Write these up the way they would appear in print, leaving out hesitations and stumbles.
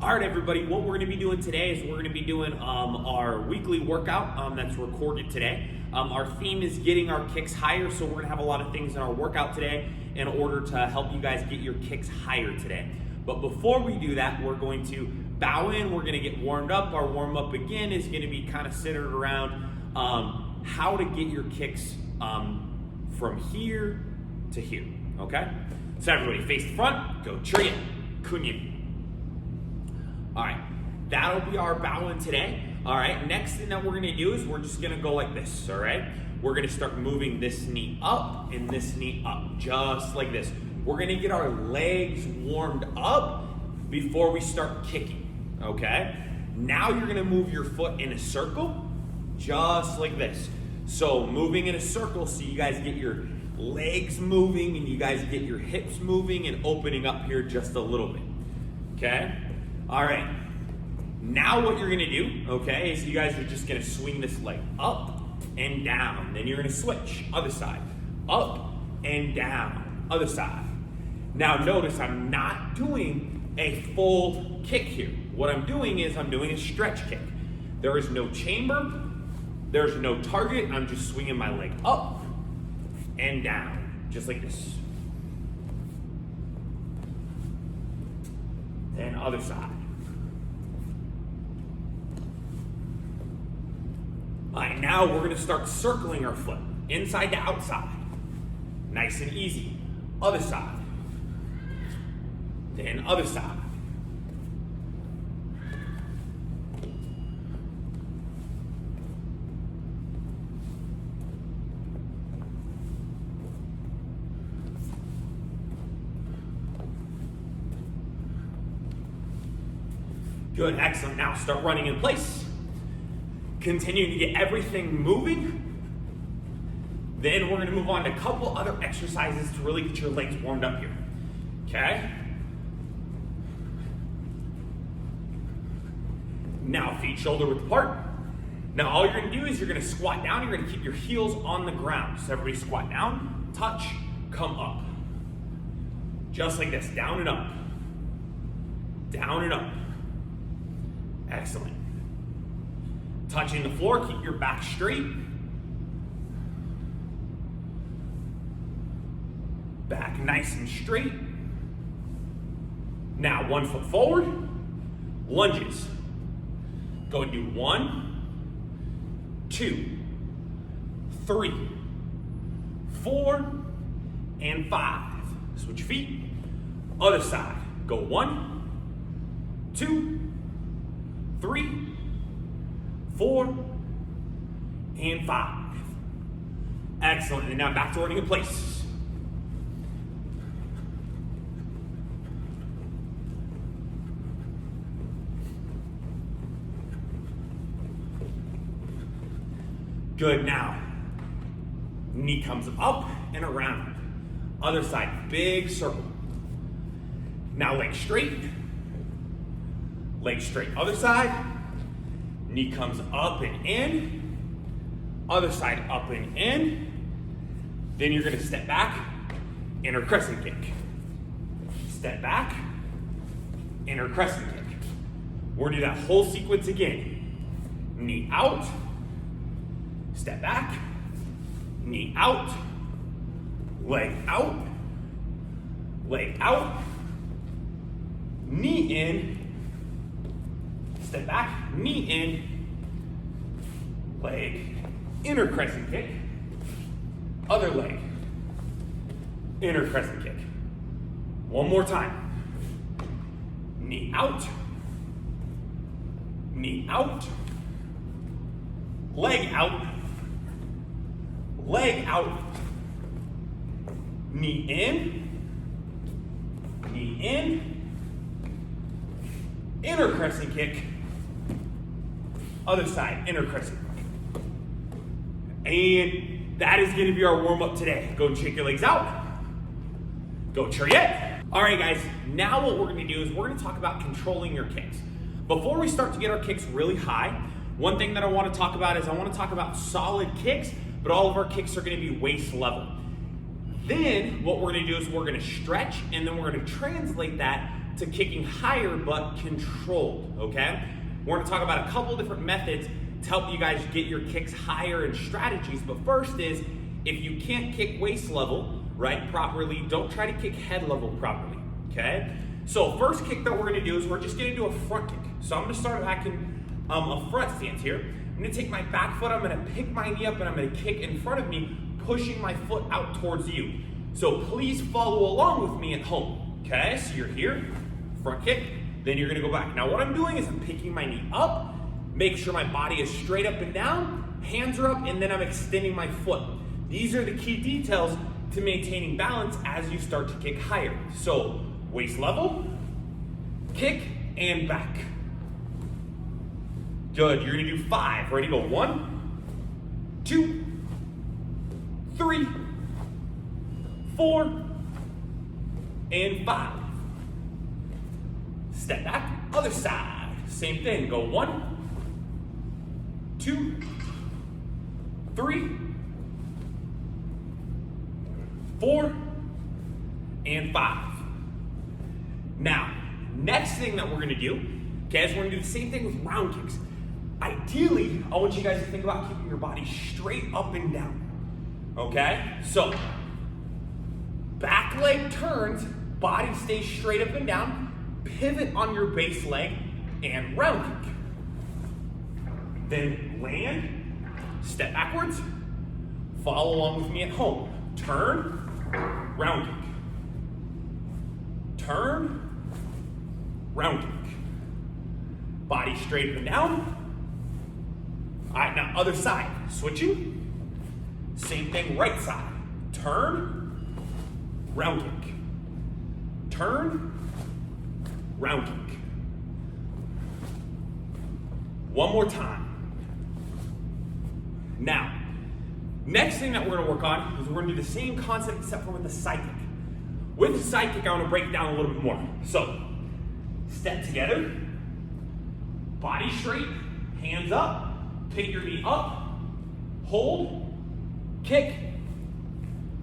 All right, everybody, what we're gonna be doing today is we're gonna be doing our weekly workout that's recorded today. Our theme is getting our kicks higher, so we're gonna have a lot of things in our workout today in order to help you guys get your kicks higher today. But before we do that, we're going to bow in, we're gonna get warmed up. Our warm up again is gonna be kind of centered around how to get your kicks from here to here, okay? So everybody face the front, go Chariot, Kunyin. All right, that'll be our bow in today. All right, next thing that we're gonna do is we're just gonna go like this, all right? We're gonna start moving this knee up and this knee up, just like this. We're gonna get our legs warmed up before we start kicking, okay? Now you're gonna move your foot in a circle, just like this. So moving in a circle so you guys get your legs moving and you guys get your hips moving and opening up here just a little bit, okay? All right, now what you're gonna do, okay, is you guys are just gonna swing this leg up and down. Then you're gonna switch, other side, up and down, other side. Now notice I'm not doing a full kick here. What I'm doing is I'm doing a stretch kick. There is no chamber, there's no target. I'm just swinging my leg up and down, just like this. Then other side. All right, now we're gonna start circling our foot, inside to outside. Nice and easy. Other side. Then other side. Good, excellent. Now start running in place. Continuing to get everything moving. Then we're gonna move on to a couple other exercises to really get your legs warmed up here, okay? Now feet shoulder width apart. Now all you're gonna do is you're gonna squat down, you're gonna keep your heels on the ground. So everybody squat down, touch, come up. Just like this, down and up. Down and up. Excellent. Touching the floor, keep your back straight. Back nice and straight. Now 1 foot forward, lunges. Go and do 1, 2, 3, 4, and 5. Switch your feet. Other side. Go 1, 2, 3, 4, and 5. Excellent. And now back to running in place. Good. Now, knee comes up and around. Other side, big circle. Now leg straight. Leg straight. Other side. Knee comes up and in. Other side up and in. Then you're gonna step back, inner crescent kick. Step back, inner crescent kick. We're gonna do that whole sequence again. Knee out, step back, knee out, leg out, knee in, step back, knee in, leg, inner crescent kick, other leg, inner crescent kick. One more time. Knee out, leg out, knee in, inner crescent kick, other side, inner crescent. And that is gonna be our warm up today. Go and shake your legs out. Go Chariot. All right, guys, now what we're gonna do is we're gonna talk about controlling your kicks. Before we start to get our kicks really high, one thing that I wanna talk about is I wanna talk about solid kicks, but all of our kicks are gonna be waist level. Then what we're gonna do is we're gonna stretch, and then we're gonna translate that to kicking higher but controlled, okay? We're gonna talk about a couple different methods to help you guys get your kicks higher and strategies. But first is, if you can't kick waist level, right, properly, don't try to kick head level properly, okay? So first kick that we're gonna do is we're just gonna do a front kick. So I'm gonna start back in a front stance here. I'm gonna take my back foot, I'm gonna pick my knee up, and I'm gonna kick in front of me, pushing my foot out towards you. So please follow along with me at home, okay? So you're here, front kick, then you're gonna go back. Now what I'm doing is I'm picking my knee up, make sure my body is straight up and down, hands are up, and then I'm extending my foot. These are the key details to maintaining balance as you start to kick higher. So waist level, kick, and back. Good, you're gonna do 5. Ready, go 1, 2, 3, 4, and 5. Step back, other side. Same thing, go 1, 2, 3, 4, and 5. Now, next thing that we're gonna do, okay, is we're gonna do the same thing with round kicks. Ideally, I want you guys to think about keeping your body straight up and down, okay? So, back leg turns, body stays straight up and down, pivot on your base leg, and round kick. Then land, step backwards, follow along with me at home. Turn, round kick. Turn, round kick. Body straight up and down. All right, now other side, switching. Same thing, right side. Turn, round kick. Turn, round kick. One more time. Now, next thing that we're gonna work on is we're gonna do the same concept except for with the side kick. With the side kick, I wanna break it down a little bit more. So, step together, body straight, hands up, pick your knee up, hold, kick,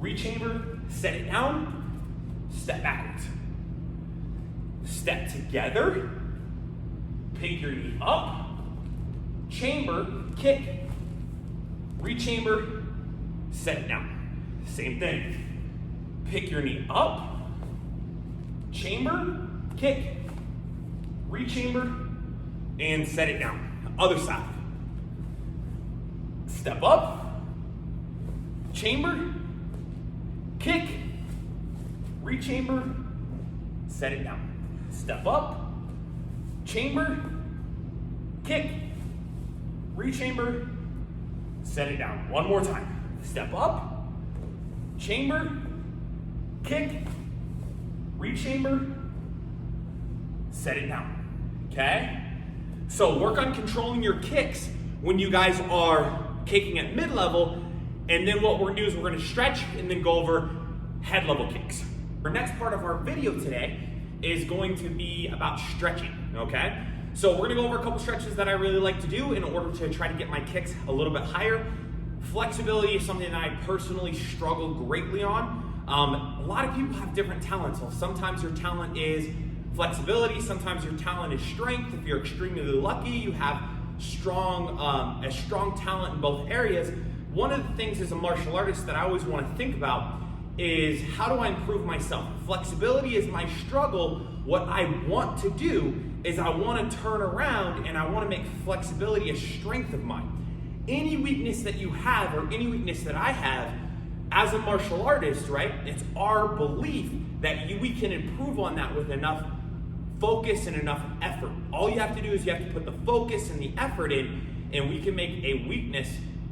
rechamber, set it down, step backwards. Step together, pick your knee up, chamber, kick, rechamber, set it down. Same thing. Pick your knee up, chamber, kick, rechamber, and set it down. Other side. Step up, chamber, kick, rechamber, set it down. Step up, chamber, kick, rechamber, set it down. One more time. Step up, chamber, kick, rechamber, set it down. Okay? So work on controlling your kicks when you guys are kicking at mid-level, and then what we're gonna do is we're gonna stretch and then go over head level kicks. Our next part of our video today is going to be about stretching, okay? So we're gonna go over a couple stretches that I really like to do in order to try to get my kicks a little bit higher. Flexibility is something that I personally struggle greatly on. A lot of people have different talents. So sometimes your talent is flexibility, sometimes your talent is strength. If you're extremely lucky, you have a strong talent in both areas. One of the things as a martial artist that I always want to think about is how do I improve myself? Flexibility is my struggle. What I want to do is I want to turn around and I want to make flexibility a strength of mine. Any weakness that you have or any weakness that I have as a martial artist, right? It's our belief that we can improve on that with enough focus and enough effort. All you have to do is you have to put the focus and the effort in, and we can make a weakness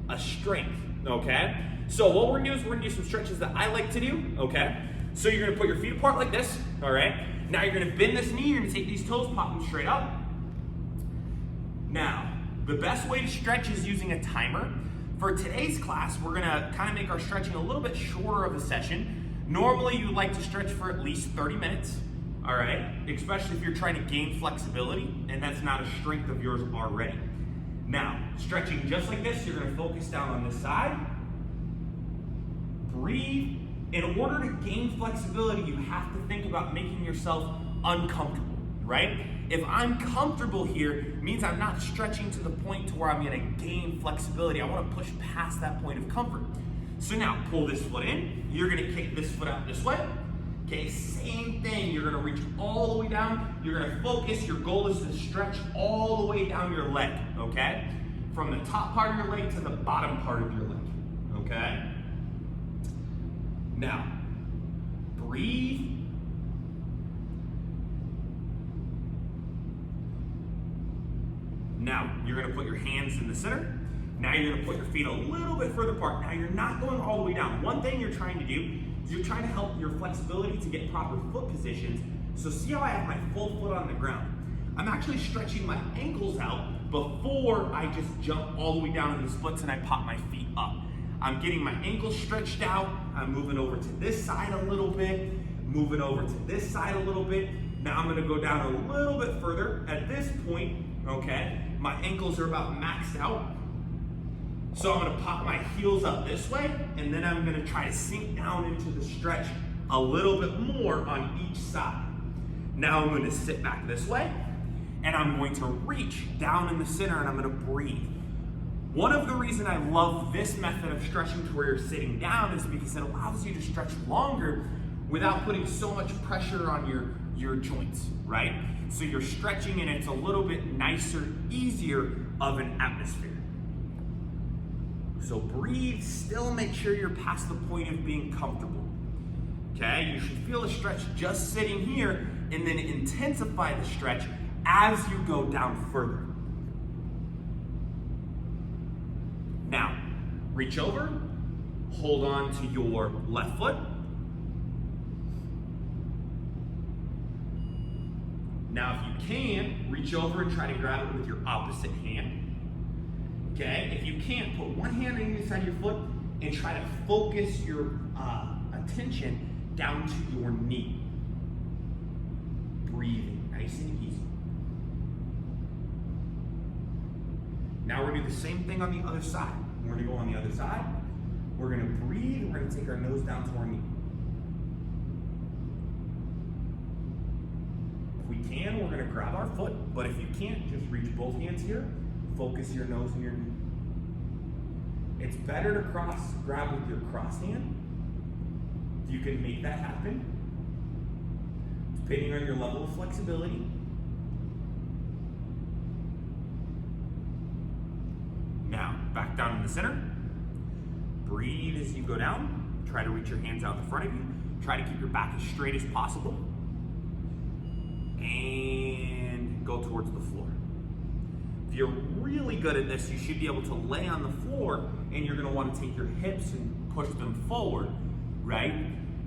a strength, okay? So what we're gonna do is we're gonna do some stretches that I like to do, okay? So you're gonna put your feet apart like this, all right? Now you're gonna bend this knee, you're gonna take these toes, pop them straight up. Now, the best way to stretch is using a timer. For today's class, we're gonna kind of make our stretching a little bit shorter of a session. Normally you like to stretch for at least 30 minutes, all right? Especially if you're trying to gain flexibility and that's not a strength of yours already. Now, stretching just like this, you're gonna focus down on this side. Breathe. In order to gain flexibility, you have to think about making yourself uncomfortable, right? If I'm comfortable here, it means I'm not stretching to the point to where I'm gonna gain flexibility. I wanna push past that point of comfort. So now, pull this foot in. You're gonna kick this foot out this way. Okay, same thing. You're gonna reach all the way down. You're gonna focus. Your goal is to stretch all the way down your leg, okay? From the top part of your leg to the bottom part of your leg, okay? Now, breathe. Now, you're gonna put your hands in the center. Now you're gonna put your feet a little bit further apart. Now you're not going all the way down. One thing you're trying to do is you're trying to help your flexibility to get proper foot positions. So see how I have my full foot on the ground? I'm actually stretching my ankles out before I just jump all the way down in the splits and I pop my feet up. I'm getting my ankles stretched out. I'm moving over to this side a little bit, moving over to this side a little bit. Now I'm gonna go down a little bit further. At this point, okay, my ankles are about maxed out. So I'm gonna pop my heels up this way, and then I'm gonna try to sink down into the stretch a little bit more on each side. Now I'm gonna sit back this way, and I'm going to reach down in the center, and I'm gonna breathe. One of the reasons I love this method of stretching to where you're sitting down is because it allows you to stretch longer without putting so much pressure on your joints, right? So you're stretching and it's a little bit nicer, easier of an atmosphere. So breathe, still make sure you're past the point of being comfortable. Okay, you should feel the stretch just sitting here and then intensify the stretch as you go down further. Now, reach over, hold on to your left foot. Now, if you can, reach over and try to grab it with your opposite hand. Okay, if you can't, put one hand on either side of your foot and try to focus your attention down to your knee. Breathing, nice and easy. Now we're gonna do the same thing on the other side. We're gonna go on the other side. We're gonna breathe, we're gonna take our nose down to our knee. If we can, we're gonna grab our foot, but if you can't, just reach both hands here. Focus your nose and your knee. It's better to grab with your cross hand. If you can make that happen, depending on your level of flexibility. Now, back down in the center. Breathe as you go down. Try to reach your hands out in front of you. Try to keep your back as straight as possible. And go towards the floor. If you're really good at this, you should be able to lay on the floor and you're gonna wanna take your hips and push them forward, right?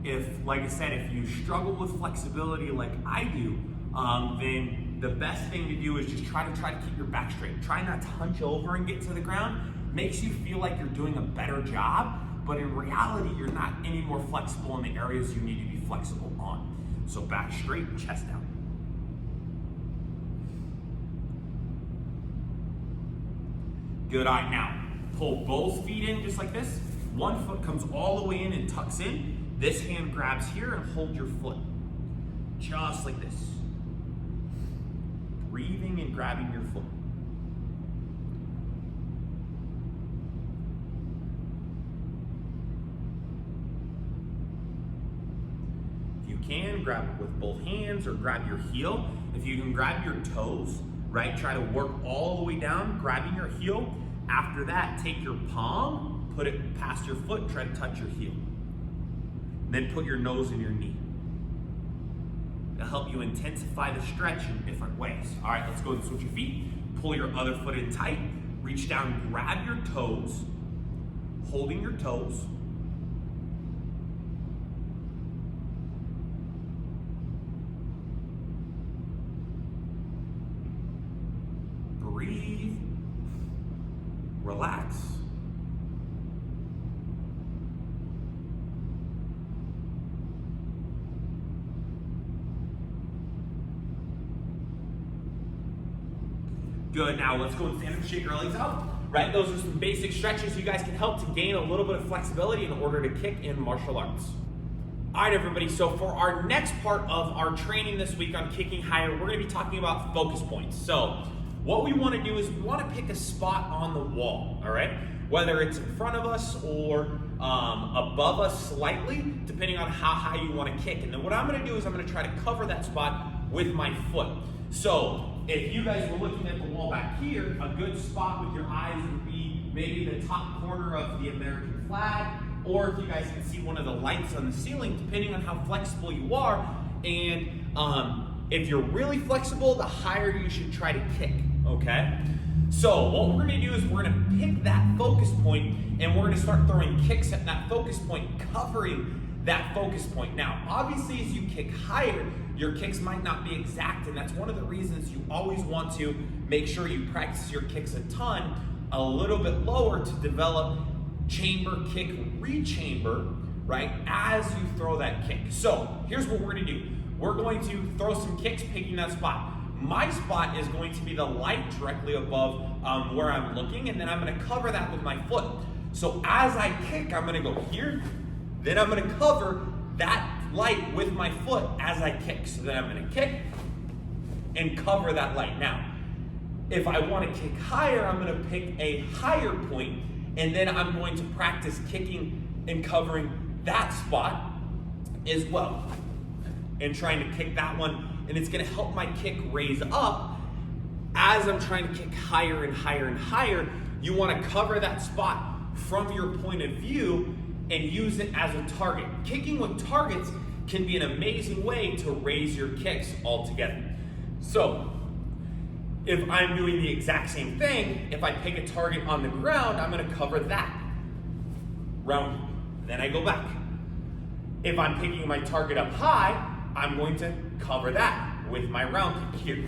If, like I said, if you struggle with flexibility like I do, then the best thing to do is just try to keep your back straight. Try not to hunch over and get to the ground. Makes you feel like you're doing a better job, but in reality, you're not any more flexible in the areas you need to be flexible on. So back straight, chest down. Good. All right, now pull both feet in just like this. One foot comes all the way in and tucks in. This hand grabs here and hold your foot. Just like this. Breathing and grabbing your foot. If you can, grab it with both hands or grab your heel. If you can grab your toes, right? Try to work all the way down, grabbing your heel. After that, take your palm, put it past your foot, try to touch your heel. Then put your nose in your knee. It'll help you intensify the stretch in different ways. All right, let's go and switch your feet. Pull your other foot in tight. Reach down, grab your toes, holding your toes. Breathe, relax. Good, now let's go and stand up, shake your legs out. Right, those are some basic stretches you guys can help to gain a little bit of flexibility in order to kick in martial arts. All right, everybody, so for our next part of our training this week on kicking higher, we're gonna be talking about focus points. So what we wanna do is we wanna pick a spot on the wall, all right? Whether it's in front of us or above us slightly, depending on how high you wanna kick. And then what I'm gonna do is I'm gonna try to cover that spot with my foot. So if you guys were looking at the wall back here, a good spot with your eyes would be maybe the top corner of the American flag, or if you guys can see one of the lights on the ceiling, depending on how flexible you are. And if you're really flexible, the higher you should try to kick, okay? So what we're gonna do is we're gonna pick that focus point and we're gonna start throwing kicks at that focus point, covering that focus point. Now, obviously, as you kick higher, your kicks might not be exact, and that's one of the reasons you always want to make sure you practice your kicks a ton, a little bit lower to develop chamber, kick, rechamber, right, as you throw that kick. So here's what we're gonna do. We're going to throw some kicks picking that spot. My spot is going to be the light directly above where I'm looking, and then I'm gonna cover that with my foot. So as I kick, I'm gonna go here, then I'm gonna cover that light with my foot as I kick. So then I'm gonna kick and cover that light. Now, if I wanna kick higher, I'm gonna pick a higher point, and then I'm going to practice kicking and covering that spot as well. And trying to kick that one, and it's gonna help my kick raise up. As I'm trying to kick higher and higher and higher, you wanna cover that spot from your point of view and use it as a target. Kicking with targets can be an amazing way to raise your kicks altogether. So, if I'm doing the exact same thing, if I pick a target on the ground, I'm gonna cover that. Round, then I go back. If I'm picking my target up high, I'm going to cover that with my round kick here.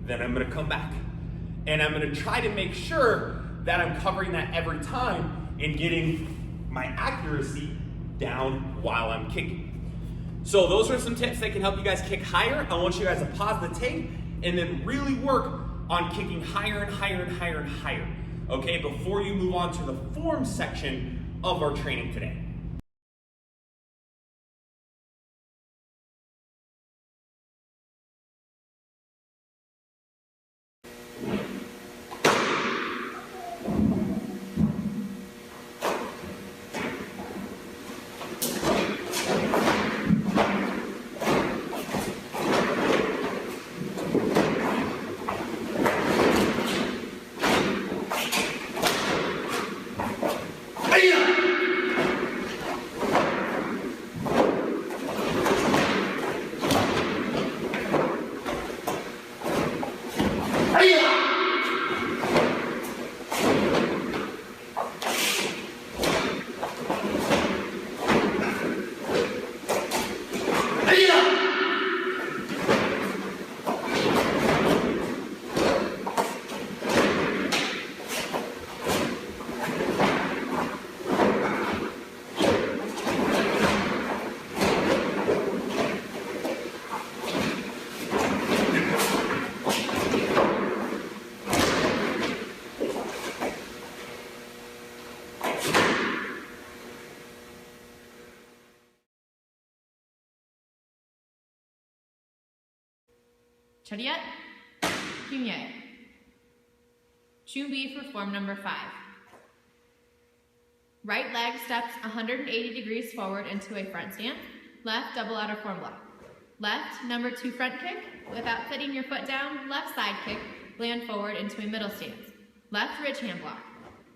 Then I'm gonna come back. And I'm gonna try to make sure that I'm covering that every time and getting my accuracy down while I'm kicking. So those are some tips that can help you guys kick higher. I want you guys to pause the tape and then really work on kicking higher and higher and higher and higher, okay, before you move on to the form section of our training today. Chariot, Cunye. Chumbi for form number 5. Right leg steps 180 degrees forward into a front stance. Left double outer form block. Left number 2 front kick. Without putting your foot down, left side kick. Land forward into a middle stance. Left ridge hand block.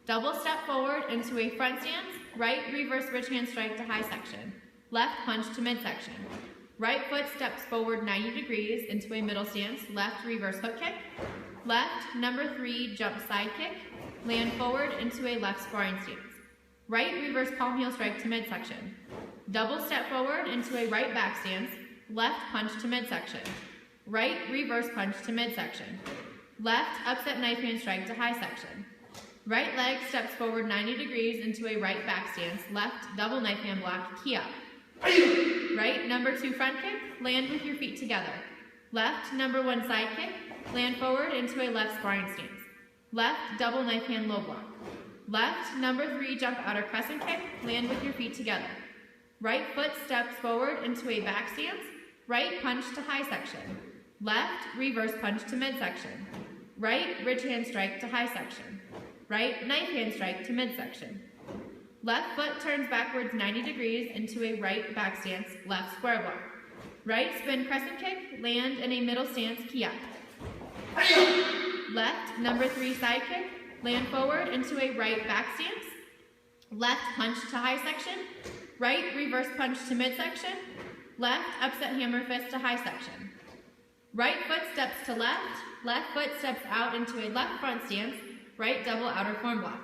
Double step forward into a front stance. Right reverse ridge hand strike to high section. Left punch to midsection. Right foot steps forward 90 degrees into a middle stance. Left reverse hook kick. Left number 3 jump side kick. Land forward into a left sparring stance. Right reverse palm heel strike to midsection. Double step forward into a right back stance. Left punch to midsection. Right reverse punch to midsection. Left upset knife hand strike to high section. Right leg steps forward 90 degrees into a right back stance. Left double knife hand block, key up. Right number 2 front kick, land with your feet together. Left number 1 side kick, land forward into a left sparring stance. Left double knife hand low block. Left number 3 jump outer crescent kick, land with your feet together. Right foot steps forward into a back stance. Right punch to high section. Left reverse punch to midsection. Right ridge hand strike to high section. Right knife hand strike to midsection. Left foot turns backwards 90 degrees into a right back stance, left square block. Right spin crescent kick, land in a middle stance, kiai. Left number 3 side kick, land forward into a right back stance. Left punch to high section. Right reverse punch to midsection. Left upset hammer fist to high section. Right foot steps to left. Left foot steps out into a left front stance. Right double outer form block.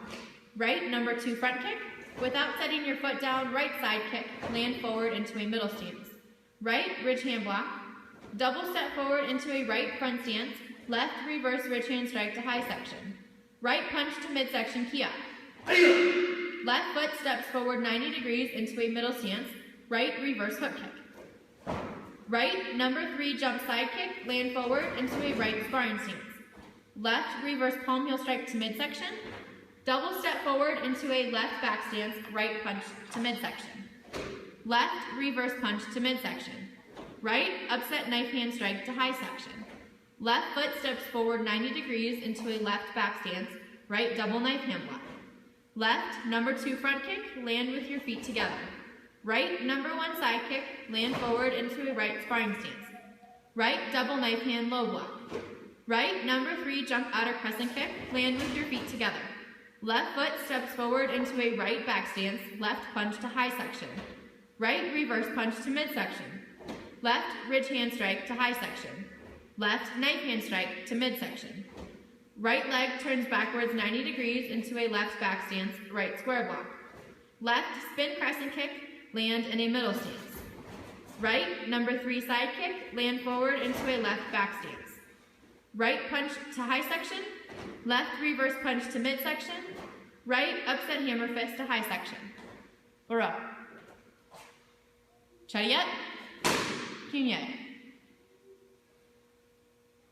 Right number 2 front kick. Without setting your foot down, right side kick, land forward into a middle stance. Right ridge hand block. Double step forward into a right front stance. Left reverse ridge hand strike to high section. Right punch to midsection, kiai. Left foot steps forward 90 degrees into a middle stance. Right reverse hook kick. Right number 3 jump side kick, land forward into a right sparring stance. Left reverse palm heel strike to midsection. Double step forward into a left back stance, right punch to midsection. Left reverse punch to midsection. Right upset knife hand strike to high section. Left foot steps forward 90 degrees into a left back stance, right double knife hand block. Left number 2 front kick, land with your feet together. Right number 1 side kick, land forward into a right sparring stance. Right double knife hand low block. Right number 3 jump outer crescent kick, land with your feet together. Left foot steps forward into a right back stance, left punch to high section. Right reverse punch to midsection. Left ridge hand strike to high section. Left knife hand strike to midsection. Right leg turns backwards 90 degrees into a left back stance, right square block. Left spin crescent kick, land in a middle stance. Right number 3 side kick, land forward into a left back stance. Right punch to high section. Left reverse punch to midsection. Right upset hammer fist to high section. Or up. Chariot. Kinyet.